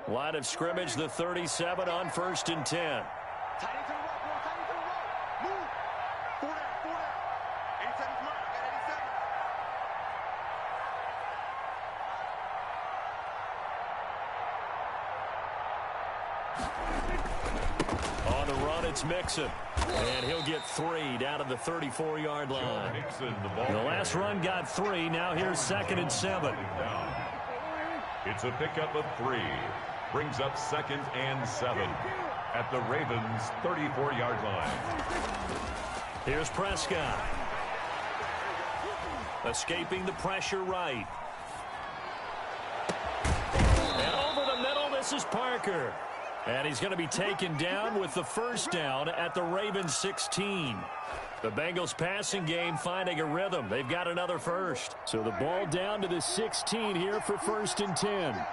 Line of scrimmage, the 37 on 1st and 10. On the run, it's Mixon. And he'll get 3 down to the 34-yard line. The last run got 3. Now here's 2nd and 7. It's a pickup of 3. Brings up 2nd and 7 at the Ravens' 34-yard line. Here's Prescott. Escaping the pressure right. And over the middle, this is Parker. And he's going to be taken down with the first down at the Ravens 16. The Bengals passing game finding a rhythm. They've got another first. So the ball down to the 16 here for 1st and 10.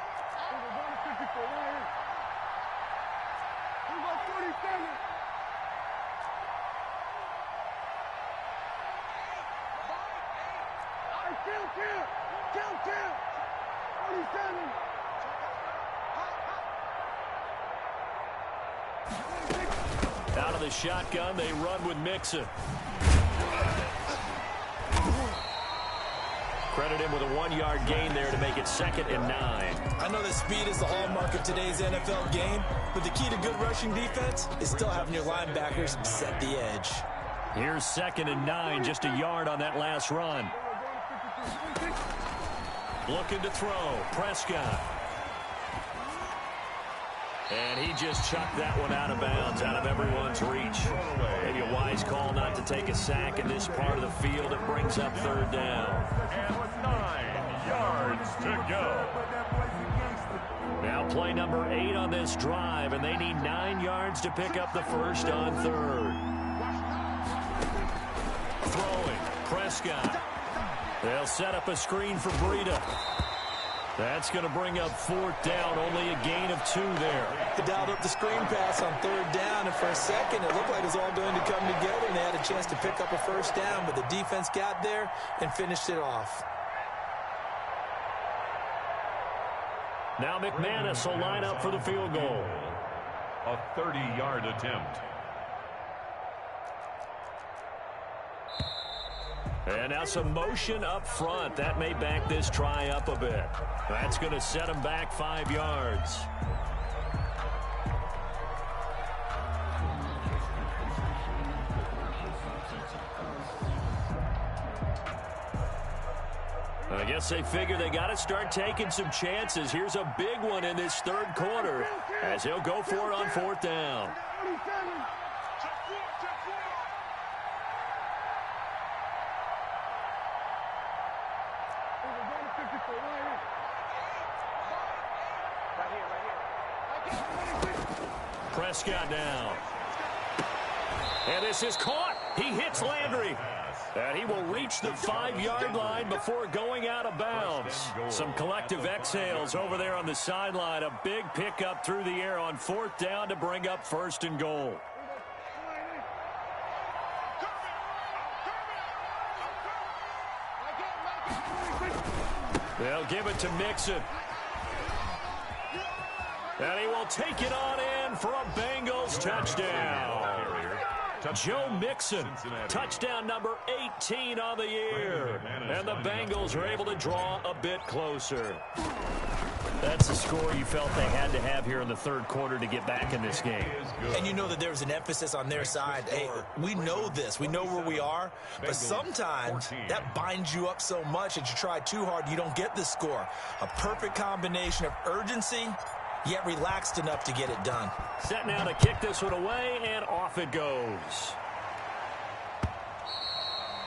Out of the shotgun, they run with Mixon. Credit him with a 1-yard gain there to make it 2nd and 9. I know that speed is the hallmark of today's NFL game, but the key to good rushing defense is still having your linebackers set the edge. Here's 2nd and 9, just a yard on that last run. Looking to throw, Prescott. And he just chucked that one out of bounds, out of everyone's reach. Maybe a wise call not to take a sack in this part of the field. It brings up 3rd down. And with 9 yards to go. Now play number 8 on this drive, and they need 9 yards to pick up the first on 3rd. Throwing, Prescott. They'll set up a screen for Breida. That's going to bring up 4th down, only a gain of 2 there. They dialed up the screen pass on 3rd down, and for a second, it looked like it was all going to come together, and they had a chance to pick up a first down, but the defense got there and finished it off. Now McManus will line up for the field goal. A 30-yard attempt. And now some motion up front. That may back this try up a bit. That's going to set him back 5 yards. I guess they figure they got to start taking some chances. Here's a big one in this 3rd quarter as he'll go for it on 4th down. Prescott down. And this is caught. He hits Landry. And he will reach the 5-yard line before going out of bounds. Some collective exhales over there on the sideline. A big pickup through the air on 4th down to bring up 1st and goal. They'll give it to Mixon. And he will take it on in for a Bengals touchdown. Joe Mixon, touchdown number 18 on the year. And the Bengals are able to draw a bit closer. That's the score you felt they had to have here in the 3rd quarter to get back in this game. And you know that there's an emphasis on their side. Hey, we know this. We know where we are. But sometimes that binds you up so much that you try too hard, you don't get the score. A perfect combination of urgency, yet relaxed enough to get it done. Set now to kick this one away, and off it goes.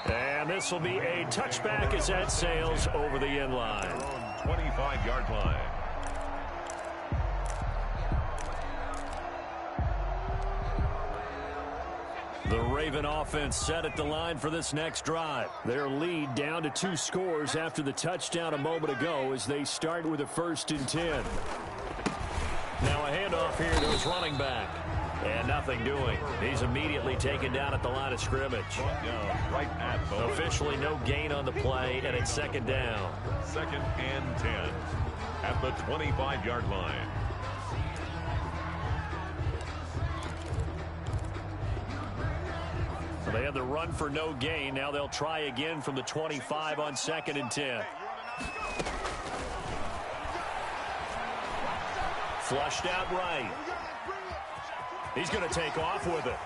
And this will be a touchback as that sails over the end line. 25-yard line. The Raven offense set at the line for this next drive. Their lead down to 2 scores after the touchdown a moment ago as they start with a 1st and 10. Now a handoff here to his running back. And nothing doing. He's immediately taken down at the line of scrimmage. Right at officially no gain on the play, and it's 2nd down. 2nd and 10 at the 25-yard line. They had the run for no gain. Now they'll try again from the 25 on 2nd and 10. Flushed out right. He's going to take off with it.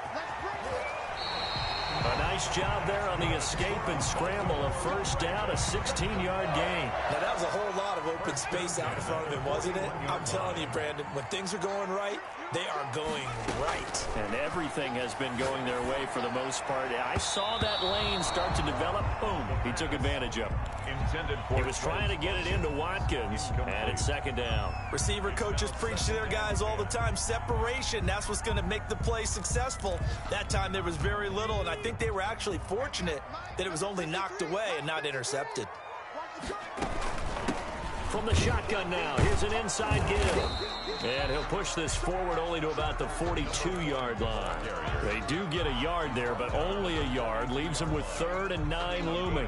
A nice job there on the escape and scramble. A first down, a 16-yard gain. Now, that was a whole lot of open space out in front of him, wasn't it? I'm telling you, Brandon, when things are going right, they are going right. And everything has been going their way for the most part. I saw that lane start to develop. Boom. He took advantage of it. He was trying to get it into Watkins, and it's 2nd down. Receiver coaches preach to their guys all the time. Separation, that's what's going to make the play successful. That time there was very little, and I think they were actually fortunate that it was only knocked away and not intercepted. From the shotgun now, here's an inside give. And he'll push this forward only to about the 42-yard line. They do get a yard there, but only a yard. Leaves them with 3rd and 9 looming.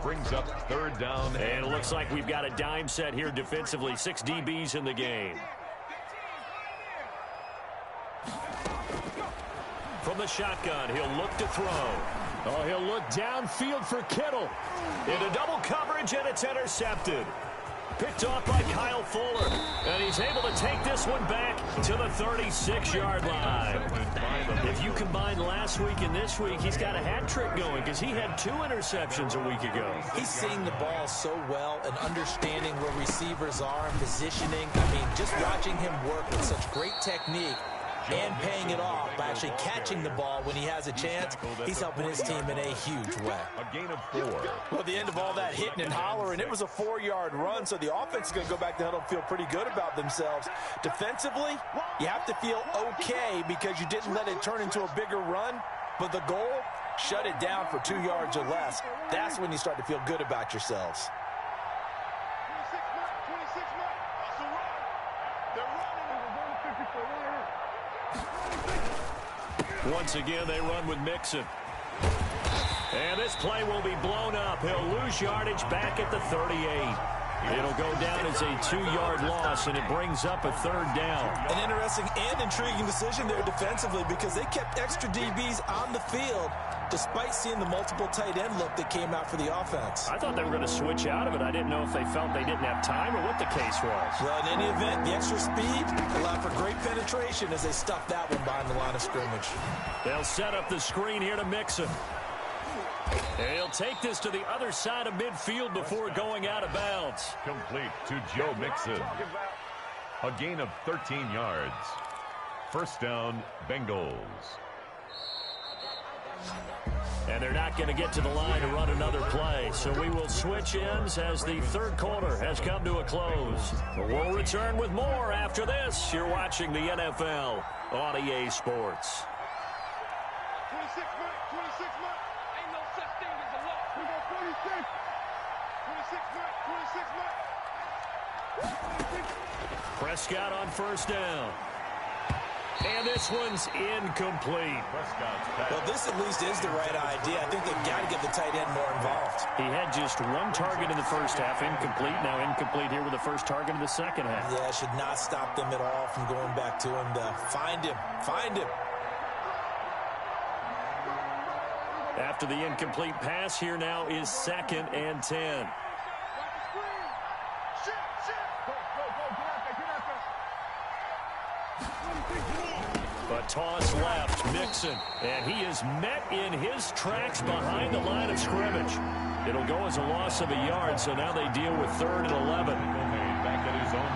Brings up 3rd down. And it looks like we've got a dime set here defensively. 6 DBs in the game. From the shotgun, he'll look to throw. Oh, he'll look downfield for Kittle. Into double coverage, and it's intercepted. Picked off by Kyle Fuller. And he's able to take this one back to the 36-yard line. If you combine last week and this week, he's got a hat trick going because he had 2 interceptions a week ago. He's seeing the ball so well and understanding where receivers are and positioning. I mean, just watching him work with such great technique and paying it off by actually catching the ball when he has a chance, he's helping his team in a huge way. A gain of 4. Well, the end of all that hitting and hollering, it was a 4-yard run, so the offense is going to go back to huddle and feel pretty good about themselves. Defensively, you have to feel okay because you didn't let it turn into a bigger run, but the goal, shut it down for 2 yards or less. That's when you start to feel good about yourselves. Once again, they run with Mixon. And this play will be blown up. He'll lose yardage back at the 38. It'll go down as a 2-yard loss, and it brings up a 3rd down. An interesting and intriguing decision there defensively because they kept extra DBs on the field despite seeing the multiple tight end look that came out for the offense. I thought they were going to switch out of it. I didn't know if they felt they didn't have time or what the case was. Well, in any event, the extra speed allowed for great penetration as they stuffed that one behind the line of scrimmage. They'll set up the screen here to Mixon. And he'll take this to the other side of midfield before going out of bounds. Complete to Joe Mixon. A gain of 13 yards. First down, Bengals. And they're not going to get to the line to run another play. So we will switch ends as the 3rd quarter has come to a close. We'll return with more after this. You're watching the NFL on EA Sports. 26 minutes, 26 minutes. Ain't no such thing as a loss. We got 46. 26 minutes, 26 minutes. Prescott on first down. And this one's incomplete. Well, this at least is the right idea. I think they've got to get the tight end more involved. He had just 1 target in the first half, incomplete. Now incomplete here with the first target of the second half. Yeah, it should not stop them at all from going back to him to find him. Find him. After the incomplete pass, here now is 2nd and 10. A toss left, Mixon, and he is met in his tracks behind the line of scrimmage. It'll go as a loss of a yard, so now they deal with 3rd and 11. Back at his own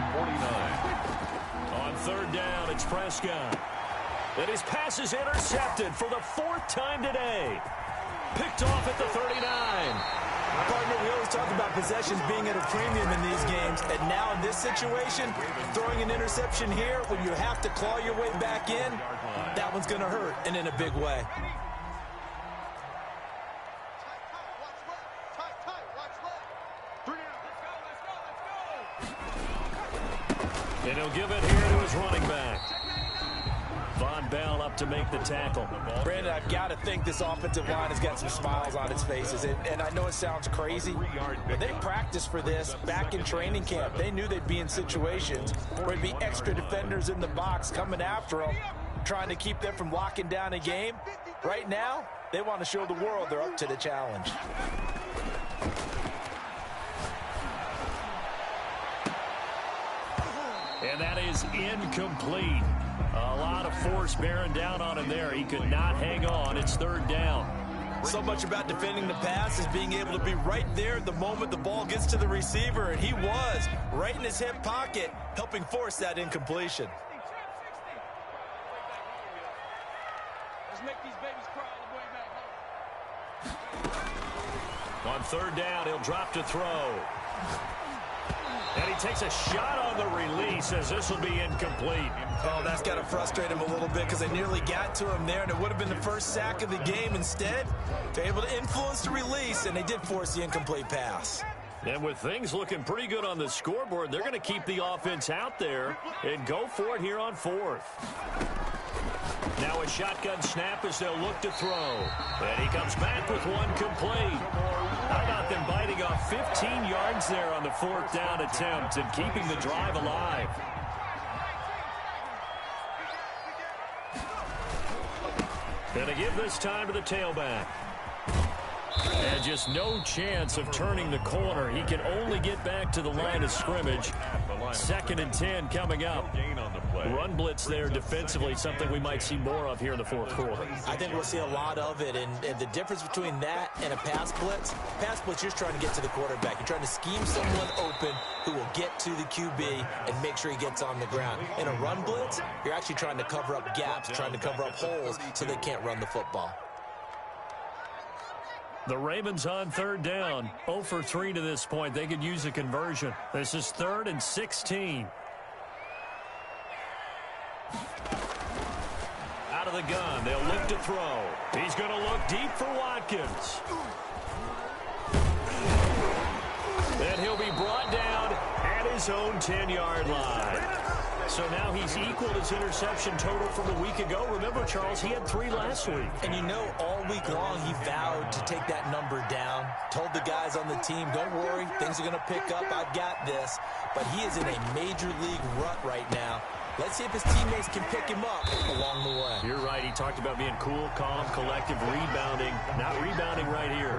49. On 3rd down, it's Prescott. And his pass is intercepted for the 4th time today. Picked off at the 39. Partner, we always talk about possessions being at a premium in these games, and now in this situation, throwing an interception here when you have to claw your way back in, that one's going to hurt, and in a big way. And he'll give it here to his running back. Von Bell up to make the tackle. Brandon, I've got to think this offensive line has got some smiles on its faces. And I know it sounds crazy, but they practiced for this back in training camp. They knew they'd be in situations where there'd be extra defenders in the box coming after them, trying to keep them from locking down a game. Right now, they want to show the world they're up to the challenge. And that is incomplete. A lot of force bearing down on him there. He could not hang on. It's third down. So much about defending the pass is being able to be right there at the moment the ball gets to the receiver, and he was right in his hip pocket, helping force that incompletion. Let's make these babies cry on the way back home. On third down, he'll drop to throw. And he takes a shot on the release as this will be incomplete. Oh, that's got to frustrate him a little bit because they nearly got to him there, and it would have been the first sack of the game. Instead, they're able to influence the release, and they did force the incomplete pass. And with things looking pretty good on the scoreboard, they're going to keep the offense out there and go for it here on fourth. Now a shotgun snap as they'll look to throw. And he comes back with one complete. How about them biting off 15 yards there on the fourth down attempt and keeping the drive alive? And to give this time to the tailback. And just no chance of turning the corner. He can only get back to the line of scrimmage. 2nd and 10 coming up. Run blitz there defensively, something we might see more of here in the fourth quarter. I think we'll see a lot of it, and the difference between that and a pass blitz, you're trying to get to the quarterback. You're trying to scheme someone open who will get to the QB and make sure he gets on the ground. In a run blitz, you're actually trying to cover up gaps, trying to cover up holes so they can't run the football. The Ravens on third down, 0 for 3 to this point. They could use a conversion. This is 3rd and 16. Out of the gun, they'll look to throw. He's going to look deep for Watkins. Then he'll be brought down at his own 10-yard line. So now he's equaled his interception total from a week ago. Remember, Charles, he had 3 last week. And you know, all week long he vowed to take that number down. Told the guys on the team, don't worry, things are going to pick up. I've got this. But he is in a major league rut right now. Let's see if his teammates can pick him up along the way. You're right. He talked about being cool, calm, collective, rebounding. Not rebounding right here.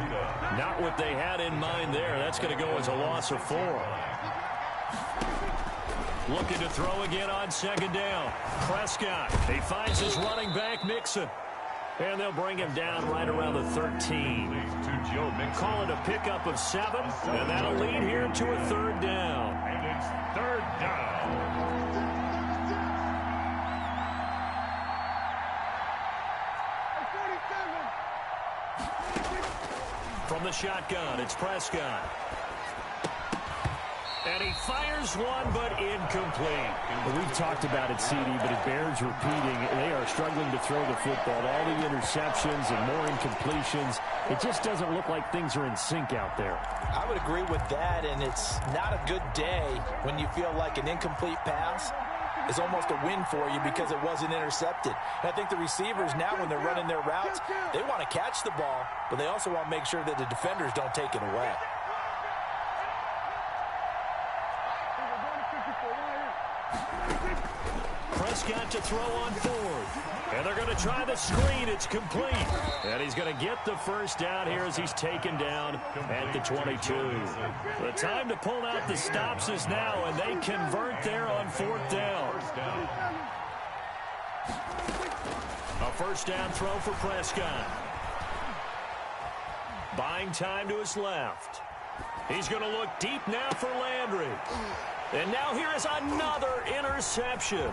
Not what they had in mind there. That's going to go as a loss of 4. Looking to throw again on 2nd down. Prescott. He finds his running back, Mixon. And they'll bring him down right around the 13. Call it a pickup of 7. And that'll lead here to a 3rd down. And it's 3rd down. From the shotgun, it's Prescott. And he fires one, but incomplete. Well, we've talked about it, CD, but it bears repeating. They are struggling to throw the football. All the interceptions and more incompletions. It just doesn't look like things are in sync out there. I would agree with that, and it's not a good day when you feel like an incomplete pass is almost a win for you because it wasn't intercepted. And I think the receivers now, when they're running their routes, they want to catch the ball, but they also want to make sure that the defenders don't take it away. Prescott to throw on 4th. And they're going to try the screen. It's complete. And he's going to get the first down here as he's taken down at the 22. The time to pull out the stops is now, and they convert there on 4th down. A first down throw for Prescott. Buying time to his left. He's going to look deep now for Landry. And now here is another interception.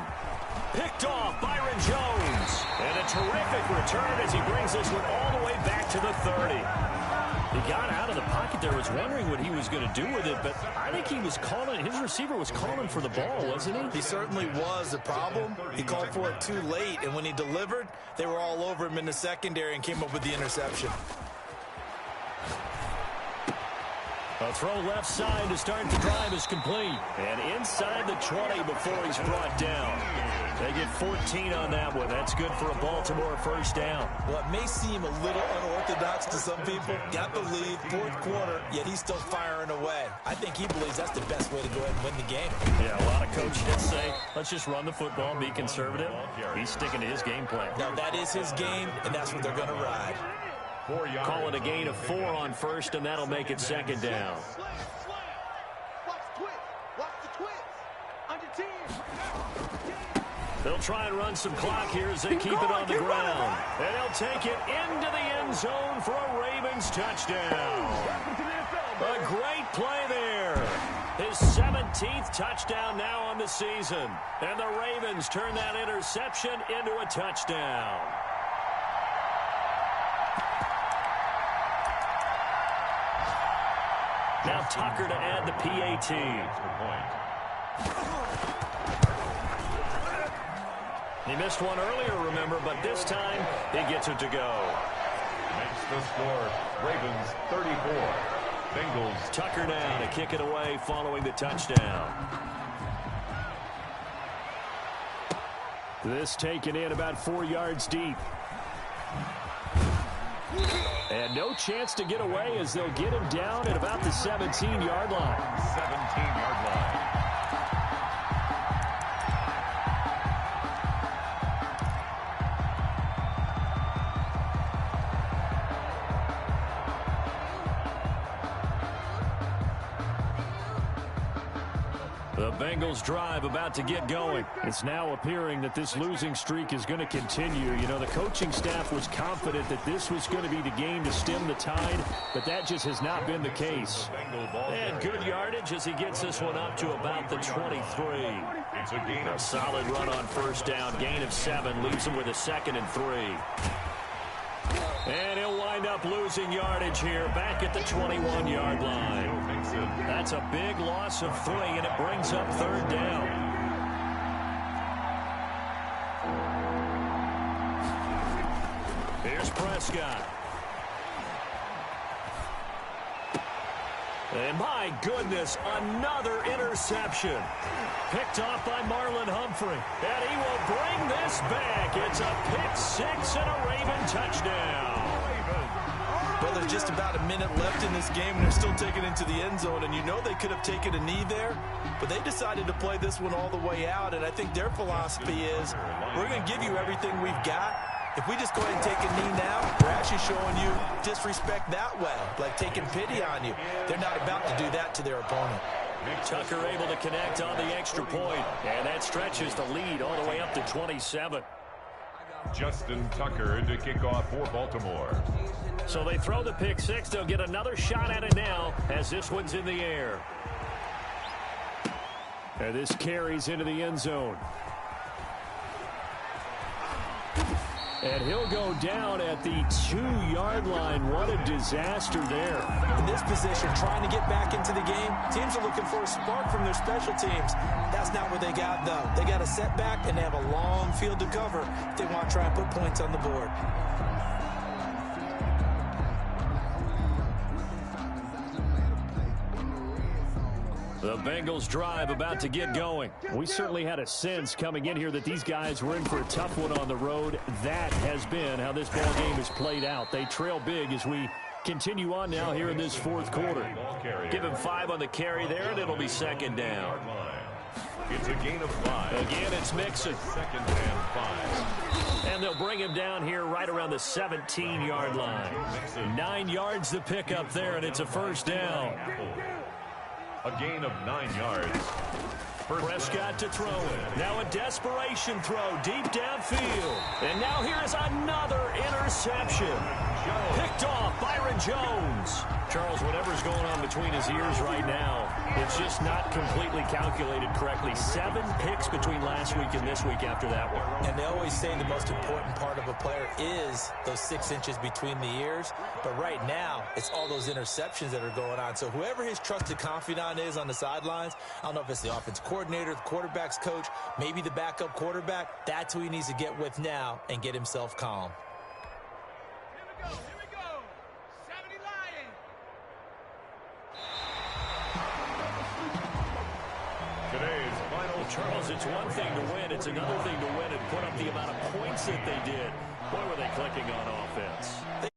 Picked off Byron Jones. And a terrific return as he brings this one all the way back to the 30. He got out of the pocket there, was wondering what he was going to do with it, but I think he was calling, his receiver was calling for the ball, wasn't he? He certainly was. The problem, he called for it too late, and when he delivered, they were all over him in the secondary and came up with the interception. A throw left side to start the drive is complete. And inside the 20 before he's brought down. They get 14 on that one. That's good for a Baltimore first down. Well, it may seem a little unorthodox to some people. Got the lead, 4th quarter, yet he's still firing firing away. I think he believes that's the best way to go ahead and win the game. Yeah, a lot of coaches say, let's just run the football, be conservative. He's sticking to his game plan. Now, that is his game, and that's what they're going to ride. Call it a gain of 4 on first, and that'll make it second down. They'll try and run some clock here as they keep it on the ground. And they'll take it into the end zone for a Ravens touchdown. A great play there. His 17th touchdown now on the season. And the Ravens turn that interception into a touchdown. Now Tucker to add the PAT. He missed one earlier, remember, but this time he gets it to go. Makes the score. Ravens 34. Bengals. Tucker now to kick it away following the touchdown. This taken in about 4 yards deep. And no chance to get away as they'll get him down at about the 17-yard line. 17-yard line. The Bengals drive about to get going. It's now appearing that this losing streak is going to continue. You know, the coaching staff was confident that this was going to be the game to stem the tide, but that just has not been the case. And good yardage as he gets this one up to about the 23. It's a gain A of solid run on first down. Gain of 7 leaves him with a 2nd and 3. And he'll wind up losing yardage here back at the 21-yard line. That's a big loss of 3, and it brings up 3rd down. Here's Prescott. And my goodness, another interception. Picked off by Marlon Humphrey. And he will bring this back. It's a pick 6 and a Raven touchdown. Well, there's just about a minute left in this game, and they're still taking it into the end zone. And you know they could have taken a knee there, but they decided to play this one all the way out. And I think their philosophy is, we're going to give you everything we've got. If we just go ahead and take a knee now, we're actually showing you disrespect that way, like taking pity on you. They're not about to do that to their opponent. Tucker able to connect on the extra point, and that stretches the lead all the way up to 27. Justin Tucker to kick off for Baltimore. So they throw the pick 6. They'll get another shot at it now as this one's in the air. And this carries into the end zone. And he'll go down at the 2-yard line. What a disaster there. In this position, trying to get back into the game, teams are looking for a spark from their special teams. That's not what they got, though. They got a setback, and they have a long field to cover if they want to try and put points on the board. The Bengals drive about to get going. We certainly had a sense coming in here that these guys were in for a tough one on the road. That has been how this ball game has played out. They trail big as we continue on now here in this 4th quarter. Give him 5 on the carry there, and it'll be 2nd down. It's a gain of 5. Again, it's Mixon. 2nd and 5. And they'll bring him down here right around the 17-yard line. 9 yards to pick up there, and it's a 1st down. A gain of 9 yards. Prescott to throw it. Now a desperation throw deep downfield. And now here's another interception. Picked off Byron Jones. Charles, whatever's going on between his ears right now, it's just not completely calculated correctly. 7 picks between last week and this week after that one. And they always say the most important part of a player is those 6 inches between the ears. But right now, it's all those interceptions that are going on. So whoever his trusted confidant is on the sidelines, I don't know if it's the offense coordinator, the quarterback's coach, maybe the backup quarterback, that's who he needs to get with now and get himself calm. Here we go. 70 Lions. Today's final. Charles, it's one thing to win. It's another thing to win and put up the amount of points that they did. Boy, were they clicking on offense.